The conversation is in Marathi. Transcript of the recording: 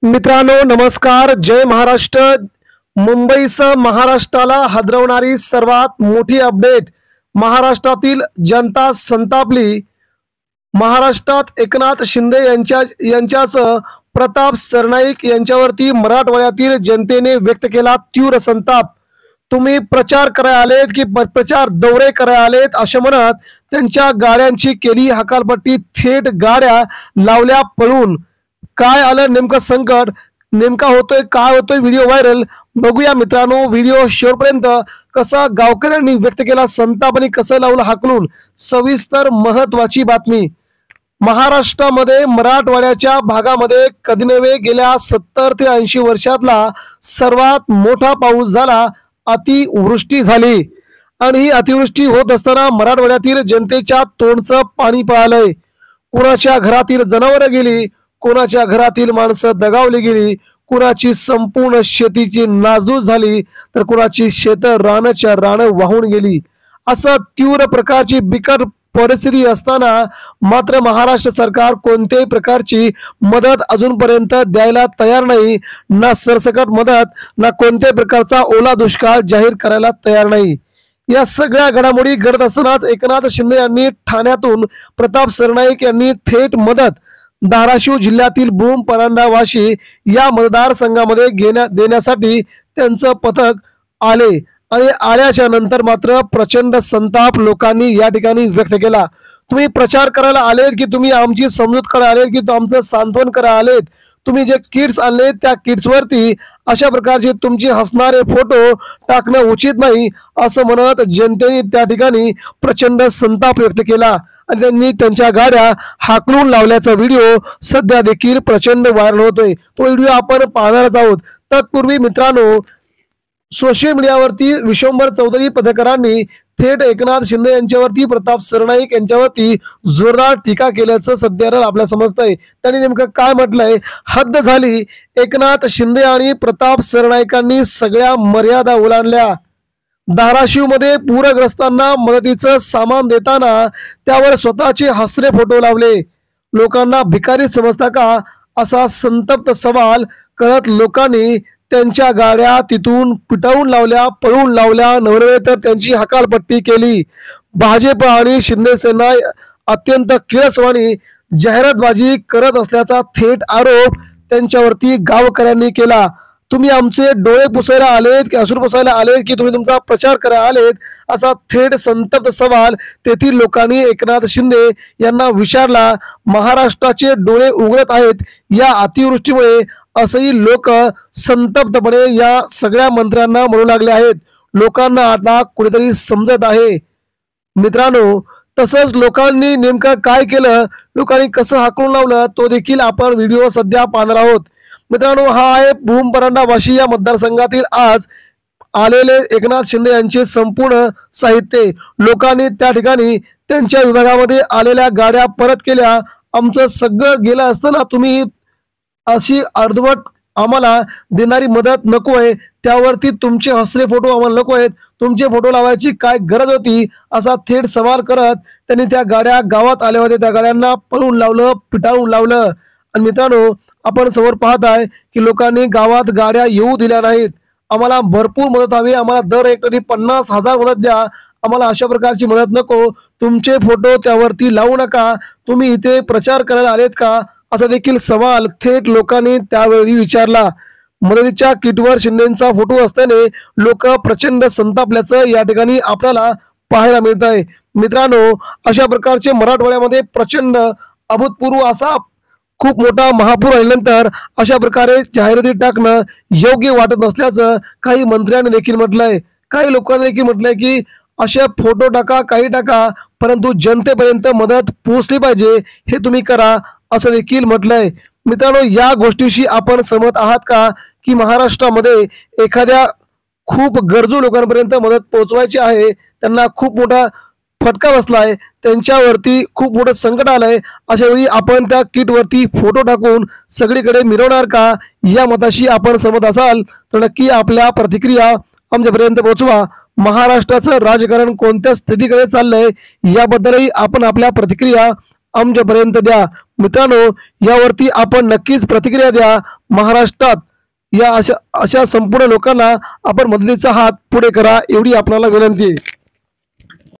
मित्रांनो नमस्कार, जय महाराष्ट्र। मुंबईसह महाराष्ट्राला हादरवणारी सर्वात मोठी अपडेट। महाराष्ट्रातील जनता संतापली। महाराष्ट्रात एकनाथ शिंदे यांच्यासह प्रताप सरनाईक यांच्यावरती मराठवाड्यातील जनतेने व्यक्त केला तीव्र संताप। तुम्ही प्रचार करायला आलेत की प्रचार दौरे करायला आलेत असे म्हणत त्यांच्या गाड्यांची केली हकालपट्टी, थेट गाड्या लावल्या पळून। काय आलं नेमकं संकट, नेमका होतोय काय होतोय व्हिडिओ व्हायरल, बघूया मित्रांनो। व्हिडिओ शेवटपर्यंत कसा गावकऱ्यांनी व्यक्त केला संताप आणि कसं लावलं हाकलून, सविस्तर महत्वाची बातमी। महाराष्ट्रामध्ये मराठवाड्याच्या भागामध्ये कधी नव्हे गेल्या 70 ते 80 वर्षातला सर्वात मोठा पाऊस झाला, अतिवृष्टी झाली आणि ही अतिवृष्टी होत असताना मराठवाड्यातील जनतेच्या तोंडचं पाणी पळालंय। कुणाच्या घरातील जनावरं गेली, कोणाच्या घरातील माणसं दगावली गेली, कुणाची संपूर्ण शेतीची नासधूस झाली, तर कुणाची शेतं रानाच्या रानं वाहून गेली। असं तीव्र प्रकारची बिकट परिस्थिती असताना मात्र महाराष्ट्र सरकार कोणत्याही प्रकारची मदत अजूनपर्यंत द्यायला तयार नाही। ना सरसकट मदत, ना कोणत्याही प्रकारचा ओला दुष्काळ जाहीर करायला तयार नाही। या सगळ्या घडामोडी घडत असतानाच एकनाथ शिंदे यांनी ठाण्यातून प्रताप सरनाईक यांनी थेट मदत धाराशिव जिल्ह्यातील भूम परांडा वाशी या मतदारसंघामध्ये देण्यासाठी त्यांचं पथक आले आणि आल्याच्या नंतर मात्र प्रचंड संताप लोकांनी या ठिकाणी व्यक्त केला। तुम्ही प्रचार करायला आलेत की तुम्ही आमची समजूत करायला आलेत की आमचं सांत्वन करायला आलेत, तुम्ही जे किट्स आणले त्या किट्स वरती अशा प्रकारचे तुमचे हसणारे फोटो टाकणं उचित नाही असं म्हणत जनतेने त्या ठिकाणी प्रचंड संताप व्यक्त केला आणि त्यांनी त्यांच्या गाड्या हाकलून लावल्याचा व्हिडिओ सध्या देखील प्रचंड व्हायरल होतोय। तो व्हिडिओ आपण पाहणारच आहोत। तत्पूर्वी मित्रांनो, सोशल मीडियावरती विश्वंभर चौधरी पत्रकारांनी थेट एकनाथ शिंदे यांच्यावरती प्रताप सरनाईक यांच्यावरती जोरदार टीका केल्याचं सध्या आपल्याला समजतंय। त्यांनी नेमकं काय म्हटलंय, हद्द झाली, एकनाथ शिंदे आणि प्रताप सरनाईकांनी सगळ्या मर्यादा ओलांडल्या। धाराशिव मध्ये पूरग्रस्तांना मदतीचं सामान देताना त्यावर स्वतःचे हसरे फोटो लावले। लोकांना भिकारी समजता का, असा संतप्त सवाल करत लोकांनी त्यांच्या गाड्या तिथून पिटाळून लावल्या, पळून लावल्या, नव्हे तर त्यांची हकालपट्टी केली। भाजप आणि शिंदे सेना अत्यंत किळसवाणी जाहिरातबाजी करत असल्याचा थेट आरोप त्यांच्यावरती गावकऱ्यांनी केला। तुम्ही आमचे डोळे पुसायला आलेत की अश्रू पुसायला आलेत की तुम्ही तुमचा प्रचार करायला आलेत, असा थेट संतप्त सवाल तेथील लोकांनी एकनाथ शिंदे यांना विचारला। महाराष्ट्राचे डोळे उघडत आहेत या अतिवृष्टीमुळे असंही लोक संतप्तपणे या सगळ्या मंत्र्यांना म्हणू लागले आहेत। लोकांना आता कुठेतरी समजत आहे मित्रांनो। तसंच लोकांनी नेमकं काय केलं, लोकांनी कसं हाकलून लावलं, तो देखील आपण व्हिडिओ सध्या पाहणार आहोत मित्रांनो। हा आहे भूम परांडा वाशी या मतदारसंघातील आज आलेले एकनाथ शिंदे यांचे संपूर्ण साहित्य। लोकांनी त्या ठिकाणी त्यांच्या विभागामध्ये आलेल्या गाड्या परत केल्या। आमचं सगळं गेलं असताना तुम्ही अशी अर्धवट आम्हाला देणारी मदत नको आहे, त्यावरती तुमचे हसरे फोटो आम्हाला नको आहेत, तुमचे फोटो लावायची काय गरज होती, असा थेट सवाल करत त्यांनी त्या गाड्या गावात आल्या होत्या त्या गाड्यांना पळून लावलं, पिटाळून लावलं। आणि मित्रांनो, आपण समोर पाहत आहे की लोकांनी गावात गाड्या येऊ दिल्या नाहीत। आम्हाला भरपूर मदत हवी, आम्हाला दर हेक्टरी 50,000 मदत द्या, आम्हाला अशा प्रकारची मदत नको, तुमचे फोटो त्यावरती लावू नका, तुम्ही इथे प्रचार करायला आलेत का, असा देखील सवाल थेट लोकांनी त्यावेळी विचारला। मदतीच्या किटवर शिंदेचा फोटो असल्याने लोक प्रचंड संतापल्याचं या ठिकाणी आपल्याला पाहायला मिळत आहे मित्रांनो। अशा प्रकारचे मराठवाड्यामध्ये प्रचंड अभूतपूर्व असा खूप मोठा महापूर आल्यानंतर अशा प्रकारे जाहिराती टाकणं योग्य वाटत नसल्याचं काही मंत्र्यांनी देखील म्हटलंय। काही लोकांनी देखील म्हटलंय की असे फोटो टाका, काही टाका, परंतु जनतेपर्यंत मदत पोहोचली पाहिजे, हे तुम्ही करा, असं देखील म्हटलंय मित्रांनो। या गोष्टीशी आपण सहमत आहात का की महाराष्ट्रामध्ये एखाद्या खूप गरजू लोकांपर्यंत मदत पोहोचवायची आहे, त्यांना खूप मोठा फटका बसलाय, त्यांच्यावरती खूप मोठं संकट आलंय, अशा वेळी आपण त्या किट वरती फोटो टाकून सगळीकडे मिरवणार का, या मताशी आपण सहमत असाल तर नक्की आपल्या प्रतिक्रिया आमच्यापर्यंत पोहोचवा। महाराष्ट्राचं राजकारण कोणत्या स्थितीकडे चाललंय याबद्दलही आपण आपल्या प्रतिक्रिया आमच्यापर्यंत द्या। मित्रांनो, यावरती आपण नक्कीच प्रतिक्रिया द्या. महाराष्ट्रात या अशा संपूर्ण लोकांना आपण मदतीचा हात पुढे करा, एवढी आपल्याला विनंती आहे.